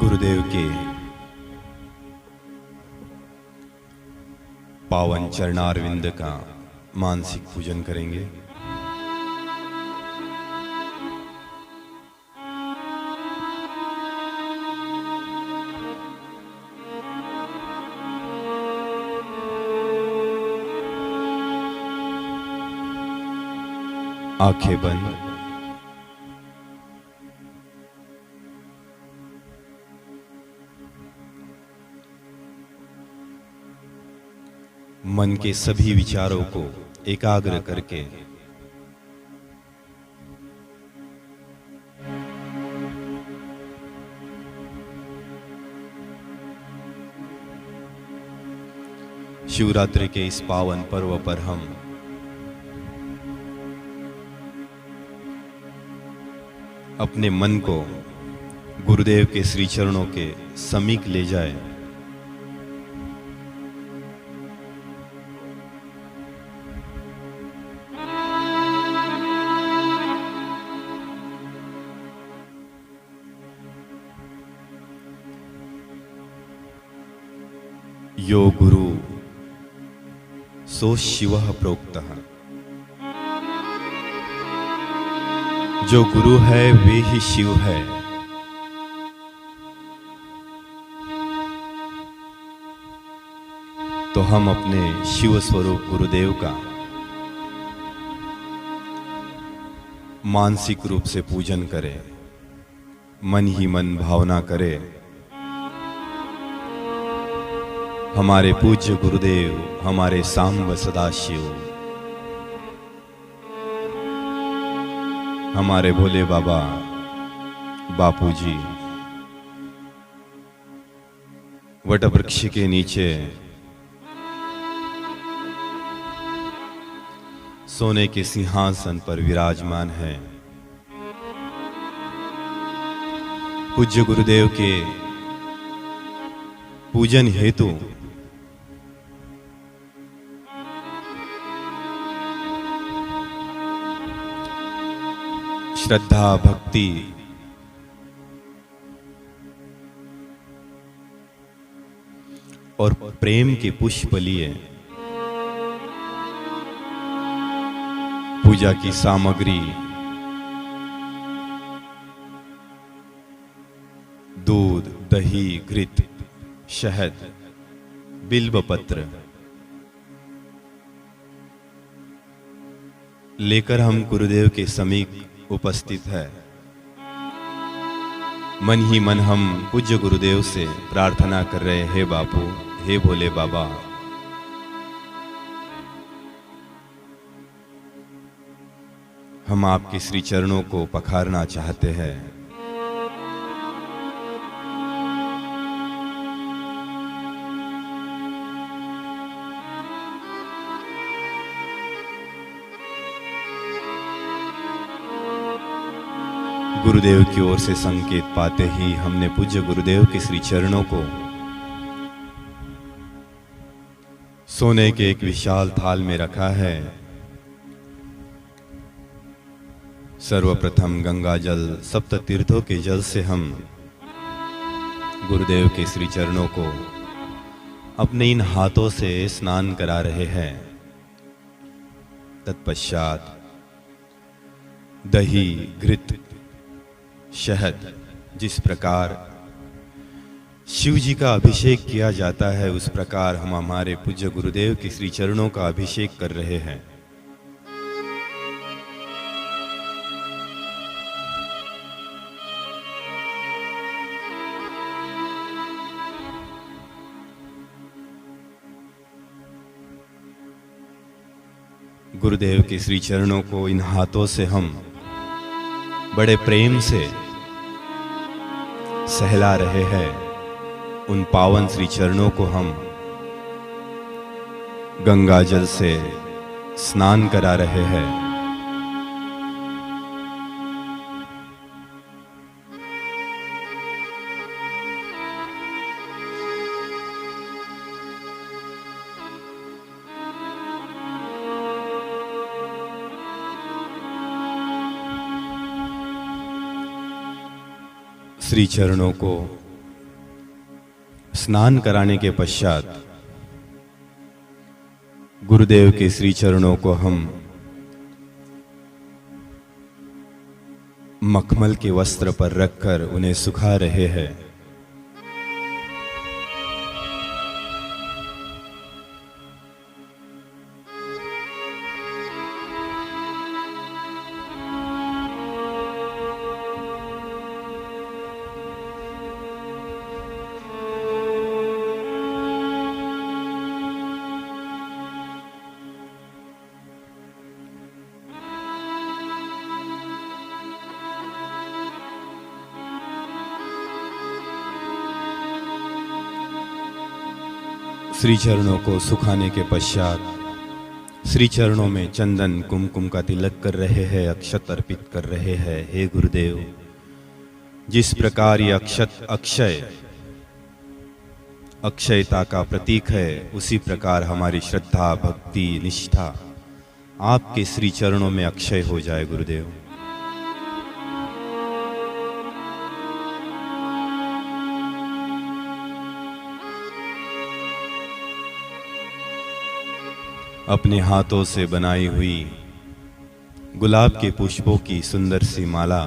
गुरुदेव के पावन चरणारविंद का मानसिक पूजन करेंगे। आंखें बंद। मन के सभी विचारों को एकाग्र करके शिवरात्रि के इस पावन पर्व पर हम अपने मन को गुरुदेव के श्री चरणों के समीप ले जाए। यो गुरु सो शिवः प्रोक्तः। जो गुरु है वे ही शिव है। तो हम अपने शिव स्वरूप गुरुदेव का मानसिक रूप से पूजन करें, मन ही मन भावना करें। हमारे पूज्य गुरुदेव, हमारे सांब सदाशिव, हमारे भोले बाबा बापूजी वटवृक्ष के नीचे सोने के सिंहासन पर विराजमान हैं। पूज्य गुरुदेव के पूजन हेतु श्रद्धा, भक्ति और प्रेम के पुष्प लिए पूजा की सामग्री दूध, दही, घृत, शहद, बिल्व पत्र लेकर हम गुरुदेव के समीप उपस्थित है। मन ही मन हम पूज्य गुरुदेव से प्रार्थना कर रहे हैं, हे बापू, हे भोले बाबा, हम आपके श्री चरणों को पखारना चाहते हैं। गुरुदेव की ओर से संकेत पाते ही हमने पूज्य गुरुदेव के श्री चरणों को सोने के एक विशाल थाल में रखा है। सर्वप्रथम गंगा जल, सप्त तीर्थों के जल से हम गुरुदेव के श्री चरणों को अपने इन हाथों से स्नान करा रहे हैं। तत्पश्चात दही, घृत, शहद, जिस प्रकार शिव जी का अभिषेक किया जाता है उस प्रकार हम हमारे पूज्य गुरुदेव के श्री चरणों का अभिषेक कर रहे हैं। गुरुदेव के श्री चरणों को इन हाथों से हम बड़े प्रेम से सहला रहे हैं। उन पावन श्री चरणों को हम गंगा जल से स्नान करा रहे हैं। श्री चरणों को स्नान कराने के पश्चात गुरुदेव के श्री चरणों को हम मखमल के वस्त्र पर रखकर उन्हें सुखा रहे हैं। श्री चरणों को सुखाने के पश्चात श्री चरणों में चंदन कुमकुम का तिलक कर रहे हैं, अक्षत अर्पित कर रहे हैं। हे गुरुदेव, जिस प्रकार ये अक्षत अक्षयता का प्रतीक है, उसी प्रकार हमारी श्रद्धा, भक्ति, निष्ठा आपके श्री चरणों में अक्षय हो जाए गुरुदेव। अपने हाथों से बनाई हुई गुलाब के पुष्पों की सुंदर सी माला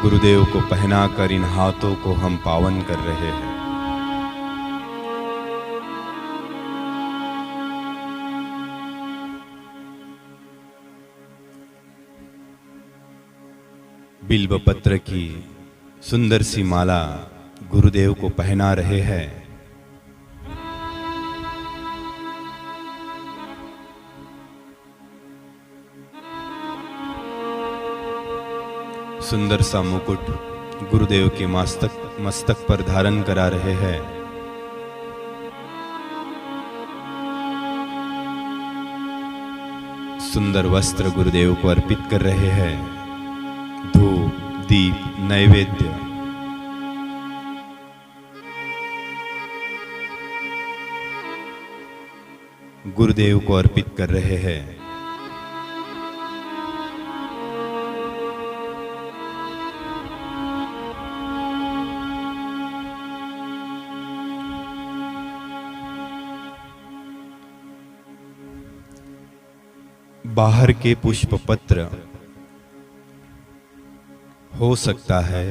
गुरुदेव को पहनाकर इन हाथों को हम पावन कर रहे हैं। बिल्व पत्र की सुंदर सी माला गुरुदेव को पहना रहे हैं। सुंदर सा मुकुट गुरुदेव के मस्तक पर धारण करा रहे हैं। सुंदर वस्त्र गुरुदेव को अर्पित कर रहे हैं। धूप, दीप, नैवेद्य गुरुदेव को अर्पित कर रहे हैं। बाहर के पुष्प पत्र हो सकता है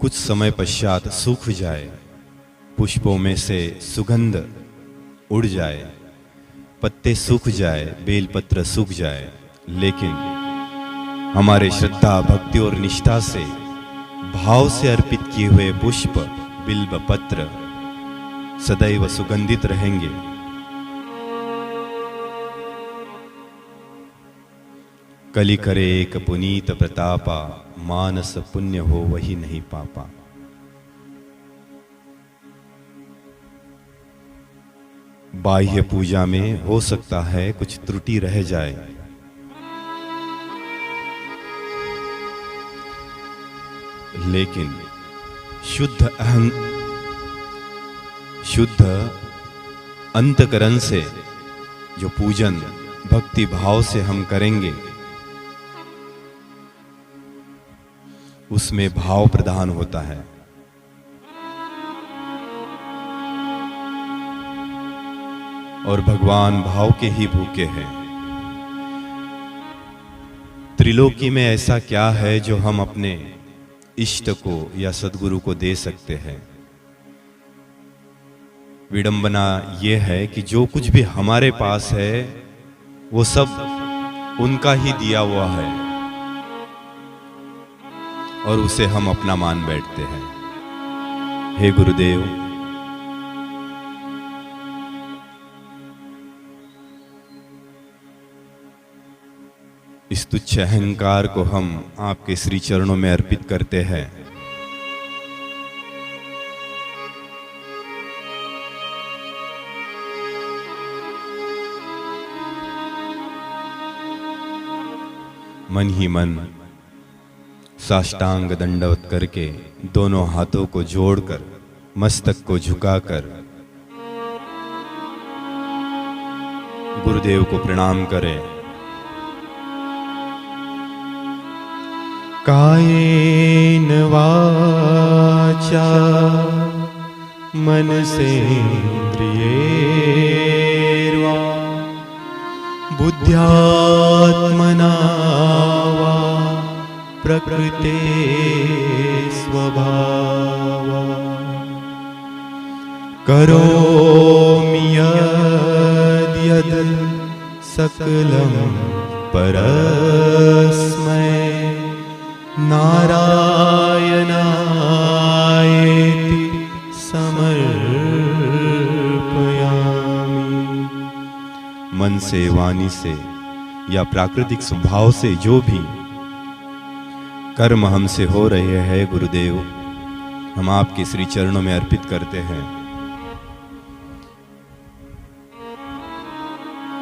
कुछ समय पश्चात सूख जाए, पुष्पों में से सुगंध उड़ जाए, पत्ते सूख जाए, बेलपत्र सूख जाए, लेकिन हमारे श्रद्धा, भक्ति और निष्ठा से भाव से अर्पित किए हुए पुष्प, बिल्व पत्र सदैव सुगंधित रहेंगे। कलि करे एक पुनीत प्रतापा, मानस पुण्य हो वही नहीं पापा। बाह्य पूजा में हो सकता है कुछ त्रुटि रह जाए, लेकिन शुद्ध अंतकरण से जो पूजन भक्ति भाव से हम करेंगे, उसमें भाव प्रधान होता है। और भगवान भाव के ही भूखे हैं। त्रिलोकी में ऐसा क्या है जो हम अपने इष्ट को या सद्गुरु को दे सकते हैं? विडंबना यह है कि जो कुछ भी हमारे पास है वो सब उनका ही दिया हुआ है और उसे हम अपना मान बैठते हैं। हे गुरुदेव, इस तुच्छ अहंकार को हम आपके श्री चरणों में अर्पित करते हैं। मन ही मन साष्टांग दंडवत करके दोनों हाथों को जोड़कर मस्तक को झुकाकर गुरुदेव को प्रणाम करें। कायेन वाचा मनसेन्द्रियैर्वा बुद्ध्यात्मना वा प्रकृते स्वभावात् करोमि यद्यद् सकलं परस्मै नारायणायेति समर्पयामि। मन से, वाणी से या प्राकृतिक स्वभाव से जो भी कर्म हमसे हो रहे हैं गुरुदेव, हम आपके श्री चरणों में अर्पित करते हैं।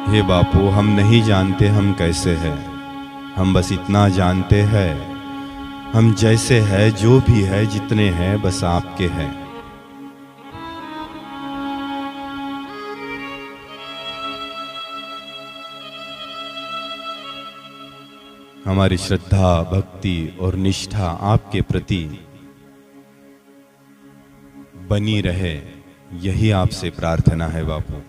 हे बापू, हम नहीं जानते हम कैसे हैं, हम बस इतना जानते हैं हम जैसे है, जो भी है, जितने हैं, बस आपके हैं। हमारी श्रद्धा, भक्ति और निष्ठा आपके प्रति बनी रहे, यही आपसे प्रार्थना है बापू।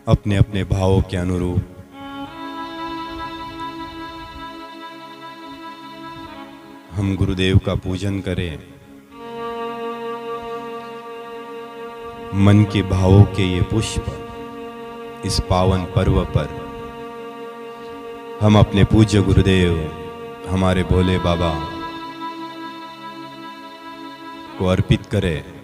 अपने अपने भावों के अनुरूप हम गुरुदेव का पूजन करें। मन के भावों के ये पुष्प इस पावन पर्व पर हम अपने पूज्य गुरुदेव हमारे भोले बाबा को अर्पित करें।